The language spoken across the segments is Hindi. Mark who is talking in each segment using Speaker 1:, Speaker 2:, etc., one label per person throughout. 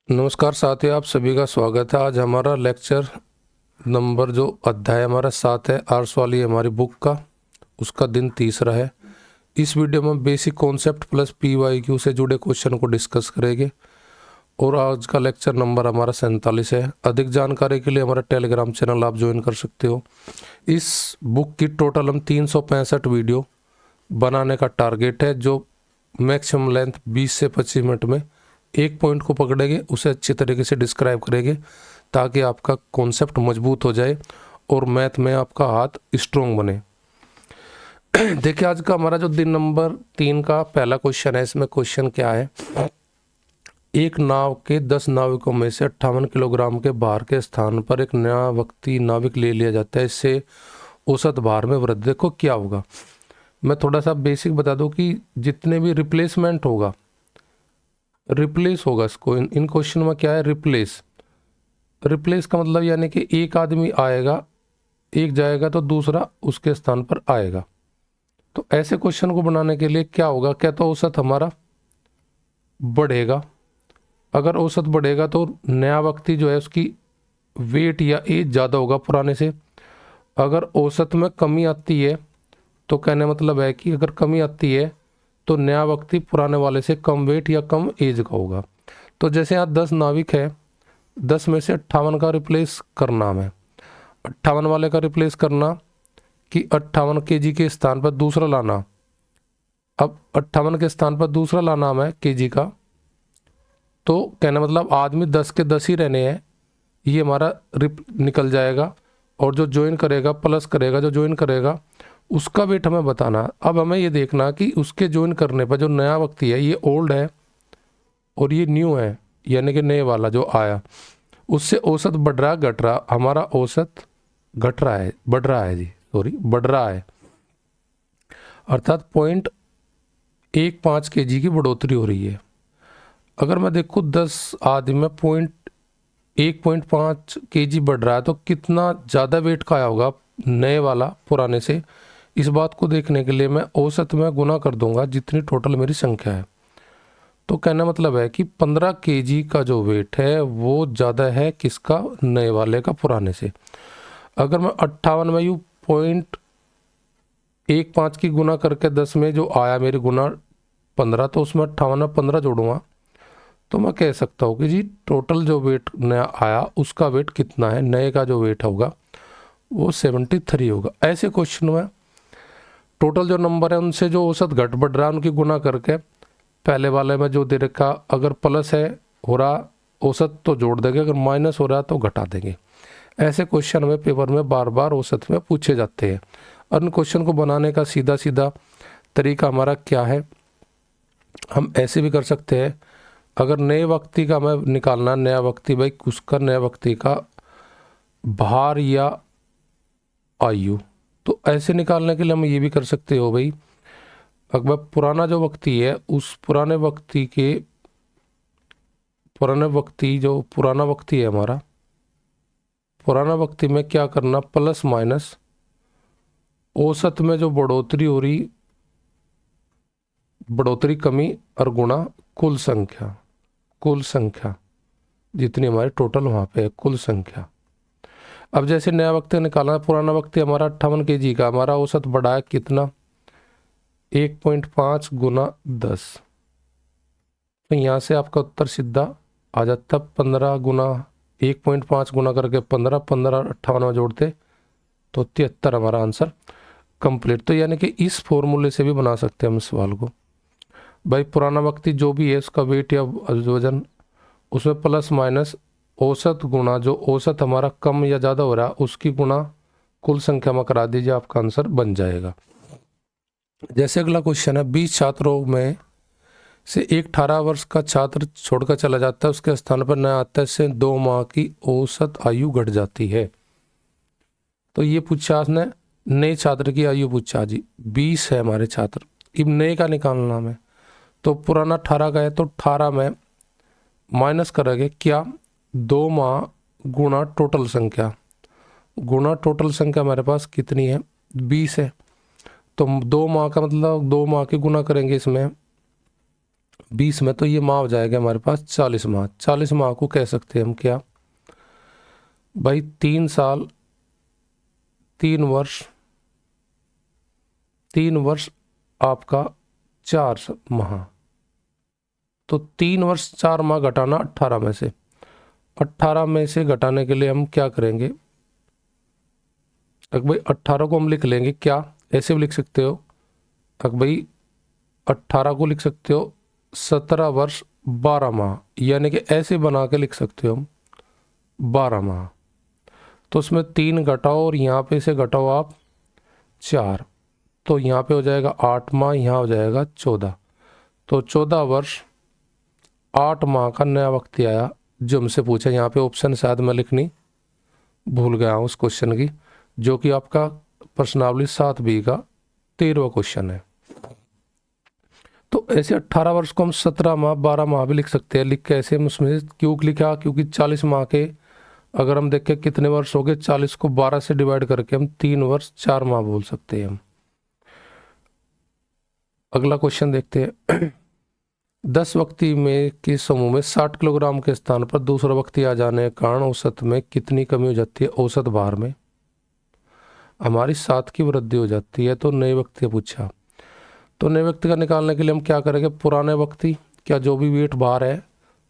Speaker 1: नमस्कार साथियों, आप सभी का स्वागत है। आज हमारा लेक्चर नंबर जो अध्याय हमारा 7 है, आर्ट्स वाली हमारी बुक का, उसका दिन तीसरा है। इस वीडियो में बेसिक कॉन्सेप्ट प्लस PYQ से जुड़े क्वेश्चन को डिस्कस करेंगे और आज का लेक्चर नंबर हमारा 47 है। अधिक जानकारी के लिए हमारा टेलीग्राम चैनल आप ज्वाइन कर सकते हो। इस बुक की टोटल हम 365 वीडियो बनाने का टारगेट है, जो मैक्सिमम लेंथ 20 से 25 मिनट में एक पॉइंट को पकड़ेंगे, उसे अच्छी तरीके से डिस्क्राइब करेंगे ताकि आपका कॉन्सेप्ट मजबूत हो जाए और मैथ में आपका हाथ स्ट्रोंग बने। देखिए, आज का हमारा जो दिन नंबर 3 का पहला क्वेश्चन है, इसमें क्वेश्चन क्या है। एक नाव के 10 नाविकों में से 58 किलोग्राम के भार के स्थान पर एक नया नाविक ले लिया जाता है। इससे औसत भार में वृद्धि। देखो क्या होगा, मैं थोड़ा सा बेसिक बता दूं कि जितने भी रिप्लेस होगा इसको, इन क्वेश्चन में क्या है, रिप्लेस का मतलब यानी कि एक आदमी आएगा, एक जाएगा तो दूसरा उसके स्थान पर आएगा। तो ऐसे क्वेश्चन को बनाने के लिए क्या होगा, क्या तो औसत हमारा बढ़ेगा। अगर औसत बढ़ेगा तो नया व्यक्ति जो है उसकी वेट या एज ज़्यादा होगा पुराने से। अगर औसत में कमी आती है तो कहने मतलब है कि अगर कमी आती है तो नया व्यक्ति पुराने वाले से कम वेट या कम एज का होगा। तो जैसे यहाँ 10 नाविक है, 10 में से 58 का रिप्लेस करना हमें, 58 वाले का रिप्लेस करना कि 58 kg के स्थान पर दूसरा लाना। अब 58 के स्थान पर दूसरा लाना हमें kg का, तो कहने मतलब आदमी 10 के 10 ही रहने हैं, ये हमारा निकल जाएगा। और जो ज्वाइन करेगा प्लस करेगा, जो ज्वाइन करेगा उसका वेट हमें बताना। अब हमें ये देखना कि उसके ज्वाइन करने पर जो नया व्यक्ति है, ये ओल्ड है और ये न्यू है, यानी कि नए वाला जो आया, उससे औसत बढ़ रहा है घट रहा। हमारा औसत घट रहा है, बढ़ रहा है जी, सॉरी बढ़ रहा है, अर्थात 0.15 kg की बढ़ोतरी हो रही है। अगर मैं देखूँ 10 आदमी में 1.5 kg बढ़ रहा है तो कितना ज़्यादा वेट का आया होगा नए वाला पुराने से। इस बात को देखने के लिए मैं औसत में गुना कर दूंगा जितनी टोटल मेरी संख्या है। तो कहना मतलब है कि 15 kg का जो वेट है वो ज़्यादा है किसका, नए वाले का पुराने से। अगर मैं 58 में 0.15 की गुना करके 10 में जो आया मेरी गुना 15, तो उसमें 58 में 15 जोड़ूंगा तो मैं कह सकता हूँ कि जी टोटल जो वेट नया आया उसका वेट कितना है, नए का जो वेट होगा वो 73 होगा। ऐसे क्वेश्चन में टोटल जो नंबर है उनसे जो औसत घट बढ़ रहा है उनकी गुना करके पहले वाले में जो दे रखा, अगर प्लस है हो रहा औसत तो जोड़ देंगे, अगर माइनस हो रहा तो घटा देंगे। ऐसे क्वेश्चन में पेपर में बार बार औसत में पूछे जाते हैं। और उन क्वेश्चन को बनाने का सीधा सीधा तरीका हमारा क्या है, हम ऐसे भी कर सकते हैं। अगर नए व्यक्ति का हमें निकालना, नया व्यक्ति भाई उसका, नया व्यक्ति का भार या आयु, तो ऐसे निकालने के लिए हम ये भी कर सकते हो भाई, अगर पुराना जो व्यक्ति है उस पुराना व्यक्ति है हमारा, पुराना व्यक्ति में क्या करना, प्लस माइनस औसत में जो बढ़ोतरी कमी और गुणा कुल संख्या जितनी हमारी टोटल वहाँ पे है, कुल संख्या। अब जैसे नया व्यक्ति निकालना, पुराना व्यक्ति हमारा 58 kg का, हमारा औसत बढ़ा है कितना, 1.5 गुना 10। तो यहाँ से आपका उत्तर सीधा आ जाता, 15 गुना 1.5 गुना करके 15, 58 में जोड़ते तो 73 हमारा आंसर कंप्लीट। तो यानी कि इस फॉर्मूले से भी बना सकते हैं हम इस सवाल को। भाई पुराना व्यक्ति जो भी है उसका वेट या वजन, उसमें प्लस माइनस औसत गुना जो औसत हमारा कम या ज़्यादा हो रहा है उसकी गुना कुल संख्या में करा दीजिए, आपका आंसर बन जाएगा। जैसे अगला क्वेश्चन है, 20 छात्रों में से एक 18 वर्ष का छात्र छोड़कर चला जाता है, उसके स्थान पर नया आता है, इससे 2 माह की औसत आयु घट जाती है। तो ये पूछा उसने, नए छात्र की आयु पूछा जी, 20 है हमारे छात्र, अब नए का निकालना हमें। तो पुराना 18 का है तो 18 में माइनस करेंगे क्या, 2 माह गुणा टोटल संख्या, गुणा टोटल संख्या हमारे पास कितनी है, 20 है। तो 2 माह का मतलब 2 माह की गुना करेंगे इसमें 20 में तो ये माह हो जाएगा हमारे पास 40 माह। 40 माह को कह सकते हैं हम क्या भाई, 3 साल 3 वर्ष, 3 वर्ष आपका 4 माह। तो 3 वर्ष 4 माह घटाना 18 में से, 18 में से घटाने के लिए हम क्या करेंगे, अगर भाई 18 को हम लिख लेंगे क्या, ऐसे भी लिख सकते हो, अगर भाई 18 को लिख सकते हो 17 वर्ष 12 माह, यानी कि ऐसे बना के लिख सकते हो हम 12 माह। तो उसमें 3 घटाओ और यहाँ पे से घटाओ आप 4, तो यहाँ पे हो जाएगा 8 माह, यहाँ हो जाएगा 14। तो 14 वर्ष 8 माह का नया वक्त आया जो हमसे पूछा। यहाँ पे ऑप्शन शायद मैं लिखनी भूल गया हूँ उस क्वेश्चन की, जो कि आपका प्रश्नावली 7B का 13वां क्वेश्चन है। तो ऐसे 18 वर्ष को हम 17 माह 12 माह भी लिख सकते हैं। लिख के ऐसे हम उसमें क्यों लिखा, क्योंकि 40 माह के अगर हम देखें कितने वर्ष हो गए, 40 को 12 से डिवाइड करके हम 3 वर्ष 4 माह बोल सकते हैं हम। अगला क्वेश्चन देखते हैं। 10 व्यक्ति में के समूह में 60 किलोग्राम के स्थान पर दूसरा व्यक्ति आ जाने के कारण औसत में कितनी कमी हो जाती है, औसत भार में हमारी 7 की वृद्धि हो जाती है। तो नए व्यक्ति पूछा, तो नए व्यक्ति का निकालने के लिए हम क्या करेंगे, पुराने व्यक्ति क्या जो भी वेट भार है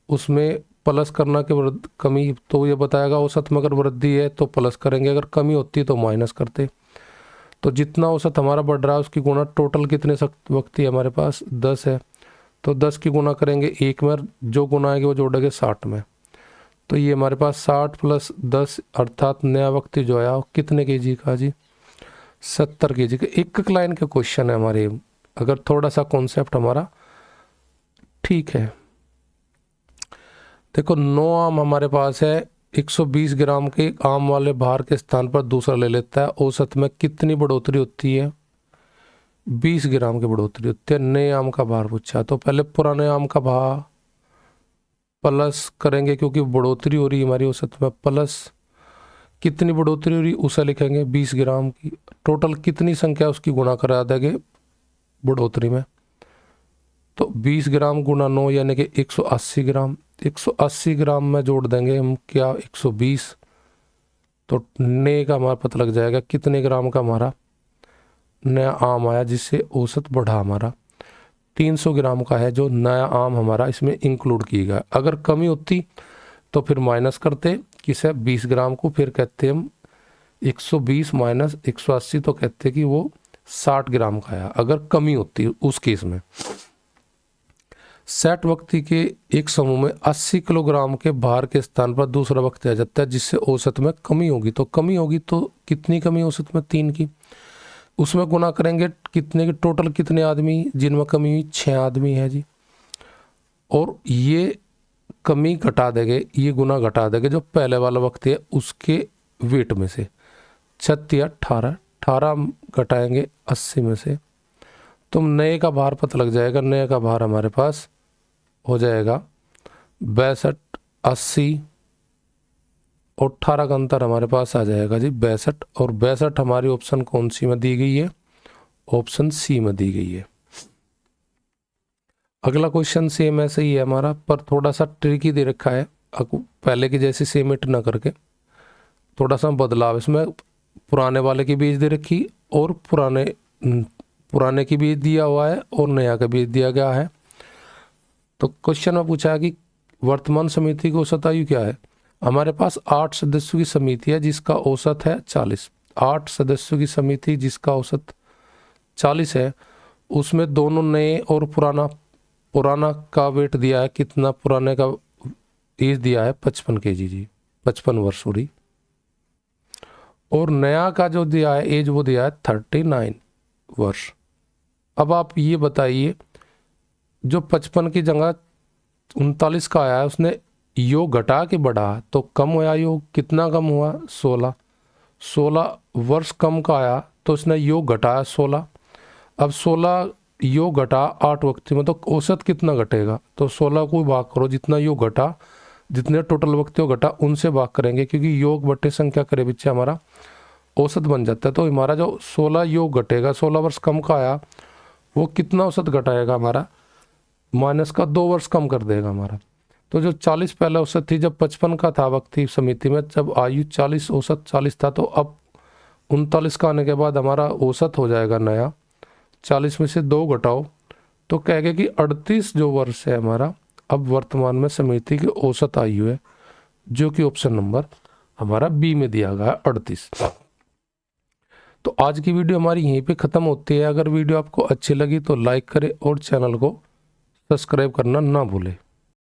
Speaker 1: उसमें प्लस करना के कमी, तो ये बताएगा औसत में अगर वृद्धि है तो प्लस करेंगे, अगर कमी होती है तो माइनस करते। तो जितना औसत हमारा बढ़ रहा है उसकी गुणा, टोटल कितने व्यक्ति हमारे पास 10 है, तो 10 की गुणा करेंगे 1 में, जो गुणा आएगी वो जोड़ेंगे 60 में। तो ये हमारे पास 60 + 10 अर्थात नया व्यक्ति जो आया कितने केजी का जी, 70 केजी का। एक लाइन के क्वेश्चन है हमारे, अगर थोड़ा सा कॉन्सेप्ट हमारा ठीक है। देखो 9 आम हमारे पास है, 120 ग्राम के आम वाले भार के स्थान पर दूसरा ले लेता है, औसत में कितनी बढ़ोतरी होती है, 20 ग्राम की बढ़ोतरी होती है। नए आम का भार पूछा, तो पहले पुराने आम का भार प्लस करेंगे क्योंकि बढ़ोतरी हो रही है हमारी औसत में, प्लस कितनी बढ़ोतरी हो रही उसे लिखेंगे 20 ग्राम की, टोटल कितनी संख्या उसकी गुणा करा देंगे बढ़ोतरी में। तो 20 ग्राम गुणा 9 यानी कि 180 ग्राम, 180 ग्राम में जोड़ देंगे हम क्या 120, तो नए का हमारा पता लग जाएगा कितने ग्राम का हमारा नया आम आया जिससे औसत बढ़ा हमारा। 300 ग्राम का है जो नया आम हमारा इसमें इंक्लूड किया गया। अगर कमी होती तो फिर माइनस करते किसे 20 ग्राम को, फिर कहते हम 120 माइनस 180, तो कहते कि वो 60 ग्राम का आया अगर कमी होती उस केस में। 60 व्यक्ति के एक समूह में 80 किलोग्राम के भार के स्थान पर दूसरा व्यक्ति आ जाता है जिससे औसत में कमी होगी। तो कमी होगी तो कितनी कमी औसत में 3 की, उसमें गुना करेंगे कितने के, टोटल कितने आदमी जिनमें कमी हुई 6 आदमी है जी, और ये कमी घटा देंगे, ये गुना घटा देंगे जो पहले वाला व्यक्ति है उसके वेट में से, 36 18 घटाएंगे 80 में से, तो नए का भार पता लग जाएगा। नए का भार हमारे पास हो जाएगा 62, 80 और 18 का अंतर हमारे पास आ जाएगा जी 62, और 62 हमारी ऑप्शन कौन सी में दी गई है, ऑप्शन सी में दी गई है। अगला क्वेश्चन सेम ऐसे ही है हमारा, पर थोड़ा सा ट्रिकी दे रखा है, पहले की जैसे सेम इट ना करके थोड़ा सा बदलाव इसमें, पुराने वाले की बीज दे रखी और पुराने की बीज दिया हुआ है और नया का बीज दिया गया है। तो क्वेश्चन में पूछा है कि वर्तमान समिति की औसत आयु क्या है। हमारे पास 8 सदस्यों की समिति है जिसका औसत है 40, 8 सदस्यों की समिति जिसका औसत 40 है, उसमें दोनों नए और पुराना का वेट दिया है कितना, पुराने का एज दिया है 55 केजी जी, 55 वर्ष सॉरी, और नया का जो दिया है एज वो दिया है 39 वर्ष। अब आप ये बताइए जो 55 की जगह 39 का आया है उसने योग घटा के बढ़ा तो कम हुआ, योग कितना कम हुआ 16 वर्ष कम का आया तो उसने योग घटाया 16। अब 16 योग घटा 8 व्यक्ति में, तो औसत कितना घटेगा, तो 16 को भाग करो, जितना योग घटा जितने टोटल व्यक्तियों घटा उनसे भाग करेंगे क्योंकि योग बटे संख्या करे बच्चे हमारा औसत बन जाता है। तो हमारा जो 16 योग घटेगा, 16 वर्ष कम का आया वो कितना औसत घटाएगा हमारा माइनस का 2 वर्ष कम कर देगा हमारा। तो जो 40 पहले औसत थी, जब 55 का था व्यक्ति समिति में, जब आयु 40 औसत 40 था, तो अब 39 का आने के बाद हमारा औसत हो जाएगा नया 40 में से 2 घटाओ तो कहेगा कि 38 जो वर्ष है हमारा अब वर्तमान में समिति की औसत आयु है, जो कि ऑप्शन नंबर हमारा बी में दिया गया है 38। तो आज की वीडियो हमारी यहीं पे ख़त्म होती है। अगर वीडियो आपको अच्छी लगी तो लाइक करें और चैनल को सब्सक्राइब करना ना भूलें।